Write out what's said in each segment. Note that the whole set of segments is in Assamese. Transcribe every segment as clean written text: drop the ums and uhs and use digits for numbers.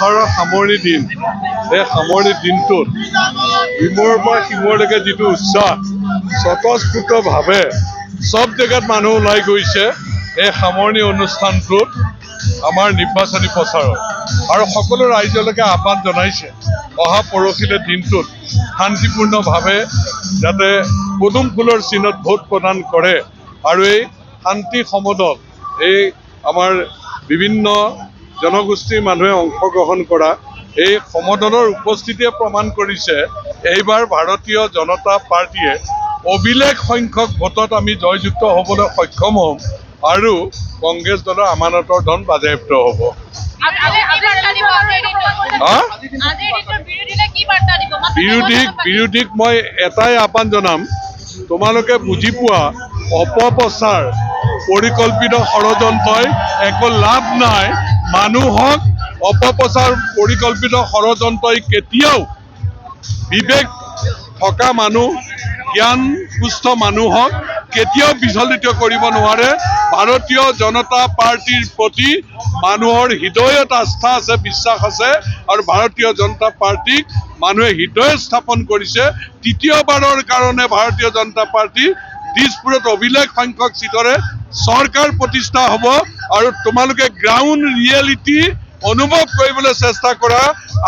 বছৰৰ সামৰণি দিন এই সামৰণি দিনটোত ইমূৰৰ পৰা সিমূৰলৈকে যিটো উৎসাহ স্বতঃস্ফূৰ্তভাৱে সব জেগাত মানুহ ওলাই গৈছে এই সামৰণি অনুষ্ঠানটোত আমাৰ নিৰ্বাচনী প্ৰচাৰত আৰু সকলো ৰাইজলৈকে আহ্বান জনাইছে অহা পৰহিলে দিনটোত শান্তিপূৰ্ণভাৱে যাতে পদুম ফুলৰ চিনত ভোট প্ৰদান কৰে আৰু এই শান্তি সমদল এই আমাৰ বিভিন্ন জনগোষ্ঠীৰ মানুহে অংশগ্ৰহণ কৰা এই সমদলৰ উপস্থিতিয়ে প্ৰমাণ কৰিছে এইবাৰ ভাৰতীয় জনতা পাৰ্টীয়ে অভিলেখ সংখ্যক ভোটত আমি জয়যুক্ত হ'বলৈ সক্ষম হ'ম আৰু কংগ্ৰেছ দলৰ আমানতৰ ধন বাজেয়াপ্ত হ'ব। বিৰোধীক মই এটাই আহ্বান জনাম, তোমালোকে বুজি পোৱা অপপ্ৰচাৰ পৰিকল্পিত ষড়যন্ত্ৰই একো লাভ নাই। মানুহক অপপ্ৰচাৰ পৰিকল্পিত ষড়যন্ত্ৰই কেতিয়াও বিবেক থকা মানুহ জ্ঞান সুস্থ মানুহক কেতিয়াও বিচলিত কৰিব নোৱাৰে। ভাৰতীয় জনতা পাৰ্টীৰ প্ৰতি মানুহৰ হৃদয়ত আস্থা আছে, বিশ্বাস আছে আৰু ভাৰতীয় জনতা পাৰ্টীক মানুহে হৃদয় স্থাপন কৰিছে। তৃতীয়বাৰৰ কাৰণে ভাৰতীয় জনতা পাৰ্টী দিছপুৰত অভিলেখ সংখ্যক সিটৰে চৰকাৰ প্ৰতিষ্ঠা হ'ব আৰু তোমালোকে গ্ৰাউণ্ড ৰিয়েলিটি অনুভৱ কৰিবলৈ চেষ্টা কৰা।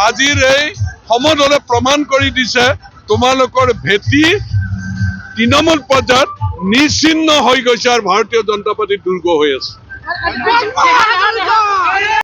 আজিৰ এই সমদলে প্ৰমাণ কৰি দিছে তোমালোকৰ ভেটি তৃণমূল পৰ্যায়ত নিশ্চিহ্ন হৈ গৈছে আৰু ভাৰতীয় জনতা পাৰ্টি দুৰ্গ হৈ আছে।